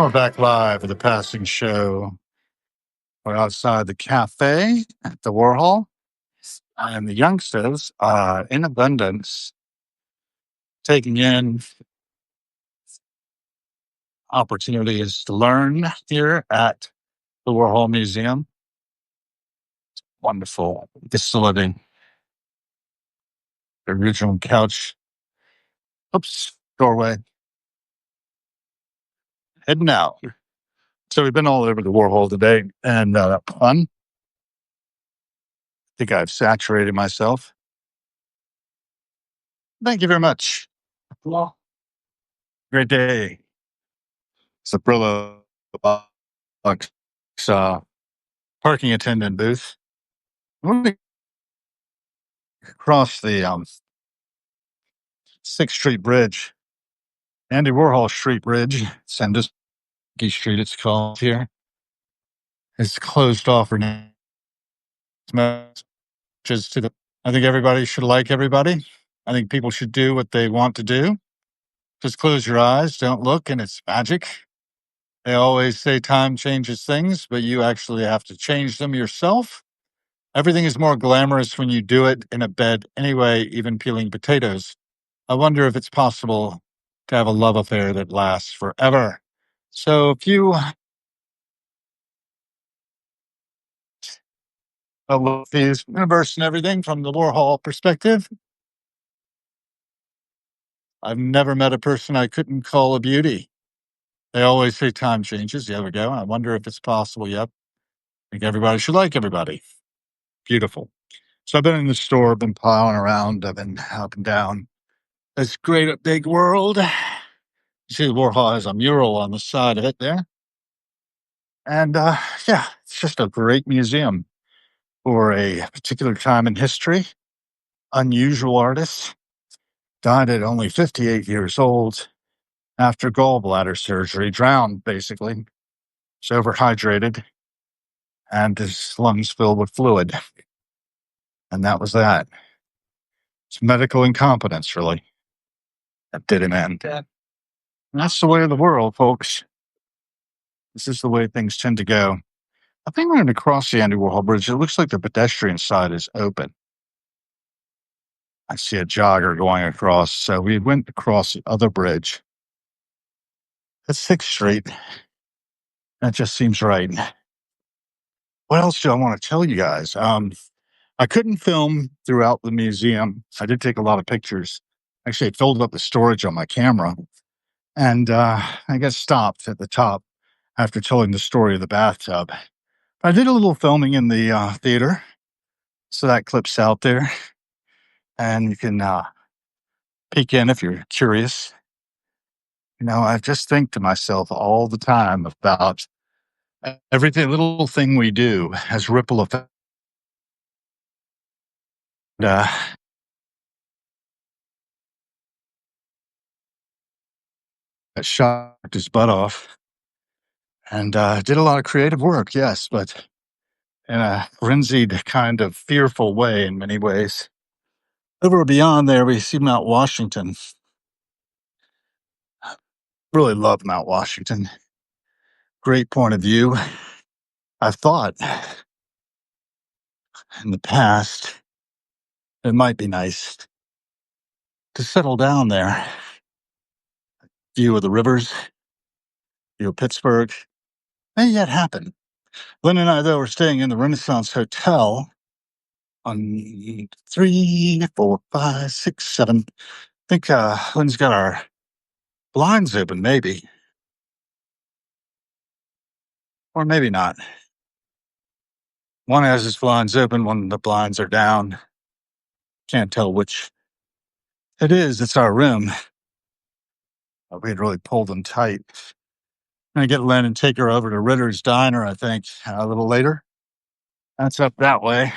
We're back live at the passing show. We're outside the cafe at the Warhol, and the youngsters are in abundance taking in opportunities to learn here at the Warhol Museum. Wonderful facility. The original couch. Oops, doorway. Heading out. So we've been all over the Warhol today, and fun. I think I've saturated myself. Thank you very much. Great day. Sabrilla box parking attendant booth. We're going to cross the 6th Street Bridge, Andy Warhol Street Bridge, Sandusky Street, it's called here. It's closed off for now. Just to the, I think everybody should like everybody. I think people should do what they want to do. Just close your eyes, don't look, and it's magic. They always say time changes things, but you actually have to change them yourself. Everything is more glamorous when you do it in a bed anyway, even peeling potatoes. I wonder if it's possible to have a love affair that lasts forever. So if you look at the universe and everything from the Warhol perspective, I've never met a person I couldn't call a beauty. They always say time changes. There we go. I wonder if it's possible. Yep. I think everybody should like everybody. Beautiful. So I've been in the store, been plowing around, I've been up and down this great big world. You see the Warhol has a mural on the side of it there. And yeah, it's just a great museum for a particular time in history. Unusual artist. Died at only 58 years old after gallbladder surgery. Drowned, basically. Was overhydrated. And his lungs filled with fluid. And that was that. It's medical incompetence, really. That did him in. And that's the way of the world, folks. This is the way things tend to go. I think we're going to cross the Andy Warhol Bridge. It looks like the pedestrian side is open. I see a jogger going across. So we went across the other bridge. That's 6th Street. That just seems right. What else do I want to tell you guys? I couldn't film throughout the museum. I did take a lot of pictures. Actually, it filled up the storage on my camera. And I got stopped at the top after telling the story of the bathtub. I did a little filming in the theater. So that clip's out there. And you can peek in if you're curious. You know, I just think to myself all the time about everything, little thing we do has ripple effect. Shocked his butt off and did a lot of creative work, yes, but in a frenzied kind of fearful way in many ways. Over beyond there, we see Mount Washington. Really love Mount Washington. Great point of view. I've thought in the past it might be nice to settle down there. View of the rivers, view of Pittsburgh. May yet happen. Lynn and I, though, are staying in the Renaissance Hotel on 3, 4, 5, 6, 7. I think Lynn's got our blinds open, maybe. Or maybe not. One has its blinds open, one of the blinds are down. Can't tell which it is. It's our room. We had really pulled them tight. I'm going to get Lynn and take her over to Ritter's Diner, I think, a little later. That's up that way.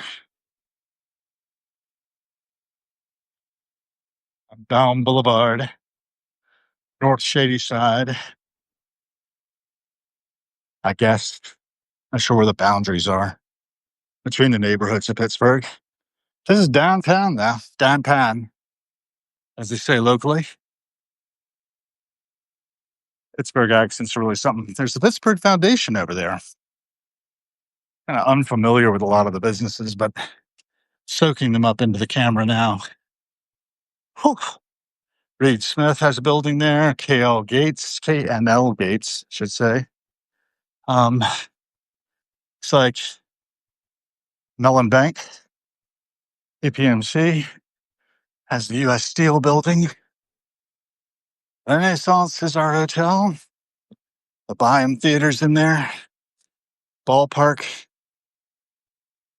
Down Boulevard, North Shady Side. I guess. Not sure where the boundaries are between the neighborhoods of Pittsburgh. This is downtown now. Downtown, as they say locally. Pittsburgh accents are really something. There's the Pittsburgh Foundation over there. Kind of unfamiliar with a lot of the businesses, but soaking them up into the camera now. Whew. Reed Smith has a building there. KNL Gates, should say. It's like Mellon Bank, EPMC has the U.S. Steel building. Renaissance is our hotel. The Byam Theater's in there. Ballpark,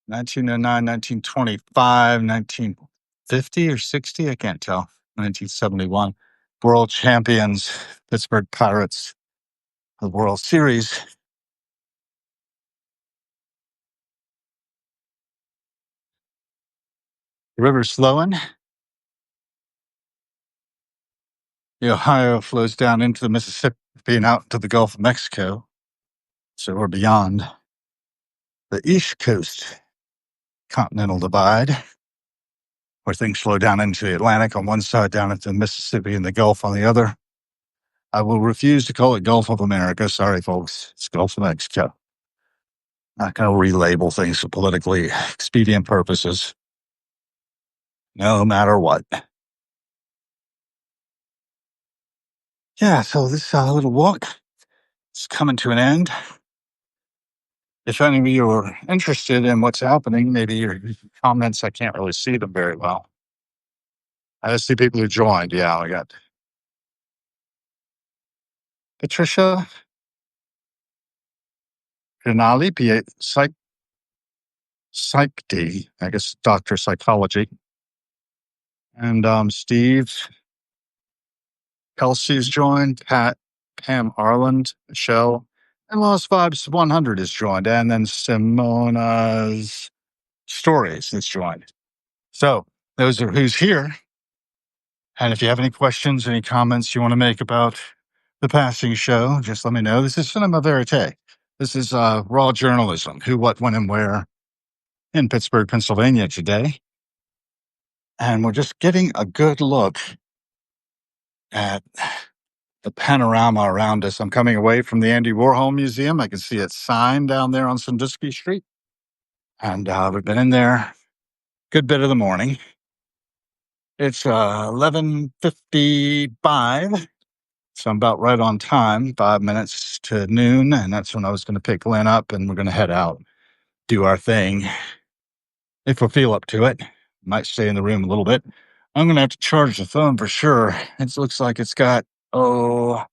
1909, 1925, 1950 or 60, I can't tell. 1971. World champions, Pittsburgh Pirates, the World Series. The river's flowing. The Ohio flows down into the Mississippi and out to the Gulf of Mexico. So we're beyond the East Coast continental divide, where things flow down into the Atlantic on one side, down into the Mississippi and the Gulf on the other. I will refuse to call it Gulf of America. Sorry, folks. It's Gulf of Mexico. Not going to relabel things for politically expedient purposes, no matter what. Yeah, so this little walk is coming to an end. If any of you are interested in what's happening, maybe your comments, I can't really see them very well. I just see people who joined. Yeah, I got Patricia Rinaldi, Psych D, I guess Doctor of Psychology. And Steve Kelsey's joined, Pam Arland, Michelle, and Lost Vibes 100 is joined. And then Simona's Stories is joined. So those are who's here. And if you have any questions, any comments you want to make about the passing show, just let me know. This is Cinema Verite. This is raw journalism, who, what, when, and where in Pittsburgh, Pennsylvania today. And we're just getting a good look at the panorama around us. I'm coming away from the Andy Warhol Museum. I can see it signed down there on Sandusky Street. And we've been in there a good bit of the morning. It's 11:55. So I'm about right on time, 5 minutes to noon. And that's when I was going to pick Lynn up and we're going to head out, do our thing. If we feel up to it, might stay in the room a little bit. I'm going to have to charge the phone for sure. It looks like it's got, 23%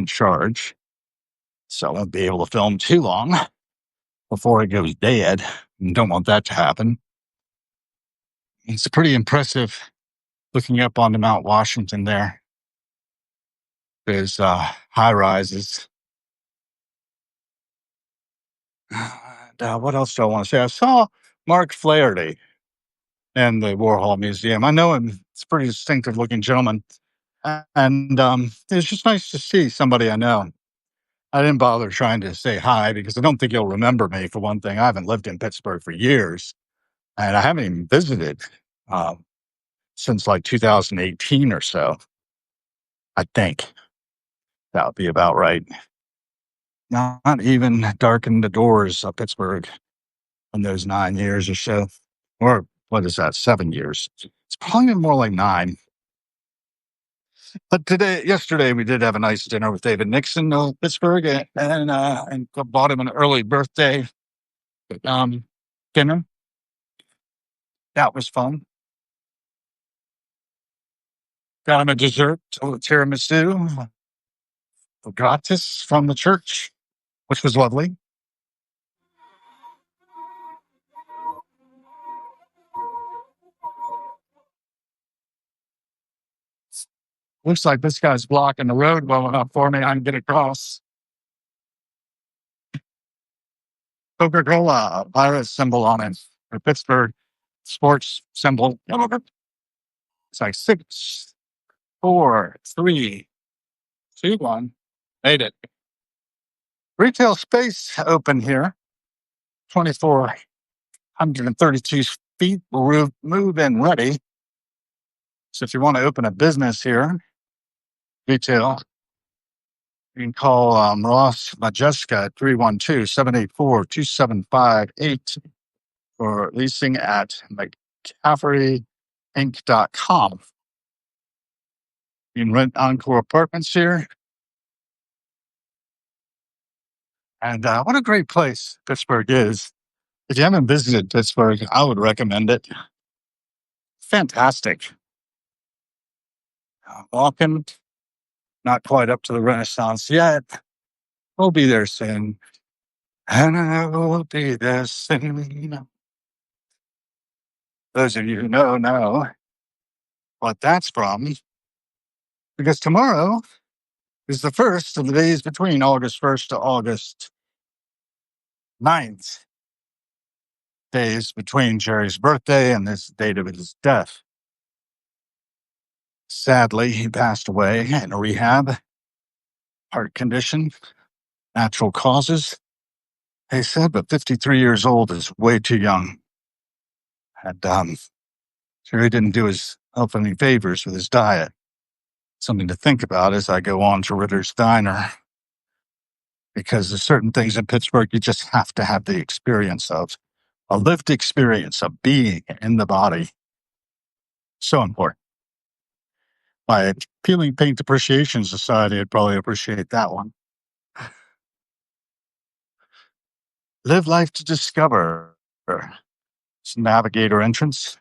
charge. So I won't be able to film too long before it goes dead. And don't want that to happen. It's pretty impressive looking up onto Mount Washington there. There's high rises. And, what else do I want to say? I saw Mark Flaherty in the Warhol Museum. I know him. It's a pretty distinctive looking gentleman. And it was just nice to see somebody I know. I didn't bother trying to say hi because I don't think he'll remember me, for one thing. I haven't lived in Pittsburgh for years, and I haven't even visited since like 2018 or so. I think that would be about right. Not even darkened the doors of Pittsburgh in those 9 years or so. Or what is that, 7 years? It's probably more like 9. But yesterday, we did have a nice dinner with David Nixon of Pittsburgh, and bought him an early birthday dinner. That was fun. Got him a dessert, tiramisu, gratis from the church, which was lovely. Looks like this guy's blocking the road well enough for me. I can get across. Coca-Cola, pirate symbol on it, or Pittsburgh sports symbol. It's like 6, 4, 3, 2, 1. Made it. Retail space open here. 2,432 feet. Move in ready. So if you want to open a business here, Retail. You can call Ross Majeska at 312-784-2758 or leasing at McCaffreyinc.com. You can rent Encore apartments here. And what a great place Pittsburgh is. If you haven't visited Pittsburgh, I would recommend it. Fantastic. Walking, not quite up to the Renaissance yet. We'll be there soon. And I will be there soon. Those of you who know what that's from. Because tomorrow is the first of the days between August 1st to August 9th. Days between Jerry's birthday and this date of his death. Sadly, he passed away in a rehab, heart condition, natural causes. They said, but 53 years old is way too young. And Jerry didn't do himself any favors with his diet. Something to think about as I go on to Ritter's Diner. Because there's certain things in Pittsburgh you just have to have the experience of. A lived experience of being in the body. So important. My Peeling Paint Appreciation Society would probably appreciate that one. Live life to discover. It's Navigator entrance.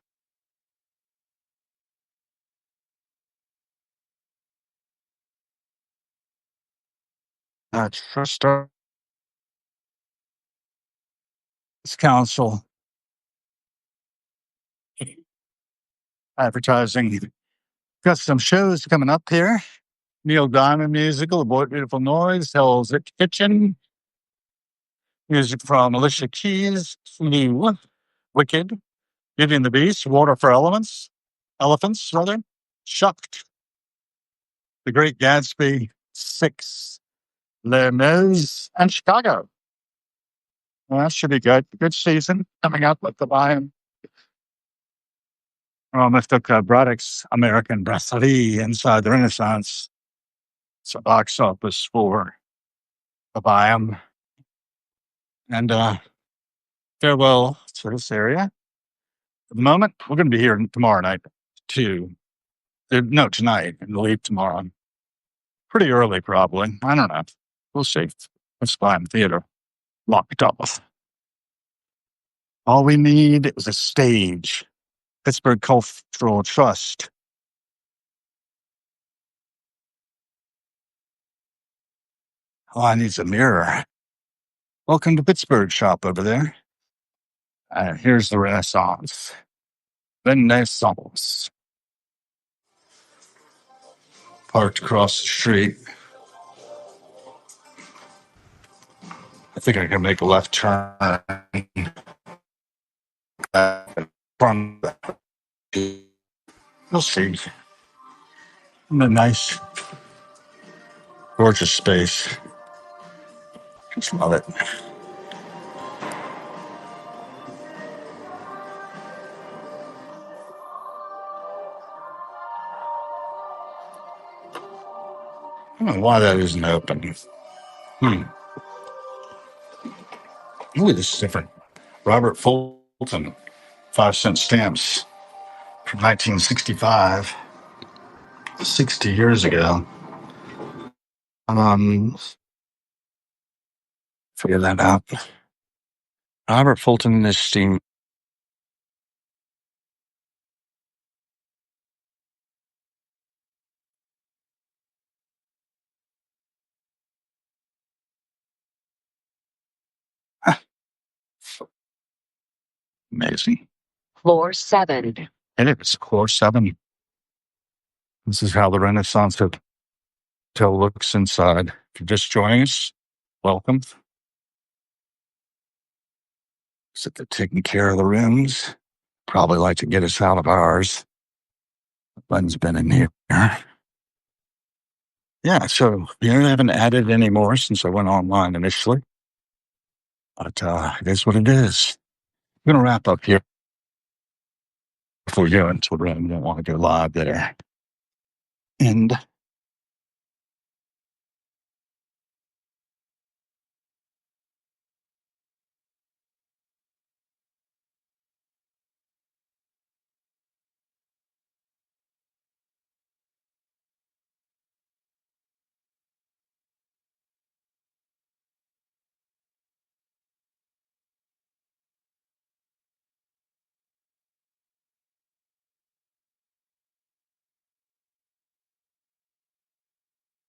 Trust Council. Advertising. Got some shows coming up here. Neil Diamond musical, A Boy Beautiful Noise, Hell's Kitchen. Music from Alicia Keys, Flew, Wicked, Beauty and the Beast, Water for Elephants, Shucked, The Great Gatsby, Six, Les Mis, and Chicago. Well, that should be good. Good season coming up with the Bayern. Mr. Braddock's American Brasserie inside the Renaissance. It's a box office for the Bayern. And farewell to this area. At the moment, we're going to be here tomorrow night, too. No, tonight, and leave tomorrow. Pretty early, probably. I don't know. We'll see. It's fine. Theater. Locked up. All we need is a stage. Pittsburgh Cultural Trust. Oh, I need a mirror. Welcome to Pittsburgh shop over there. Here's the Renaissance. Renaissance. Parked across the street. I think I can make a left turn. We'll see. In a nice, gorgeous space. Just love it. I don't know why that isn't open. Ooh, this is different. Robert Fulton, 5-cent stamps from 1965, 60 years ago. Figure that out. Robert Fulton is steam. Amazing. Floor 7. And it was floor 7. This is how the Renaissance Hotel looks inside. If you're just joining us, welcome. So they're taking care of the rooms. Probably like to get us out of ours. Glenn's been in here. Yeah, so I haven't added any more since I went online initially. But it is what it is. I'm going to wrap up here before we go into the room. You don't want to go live there. And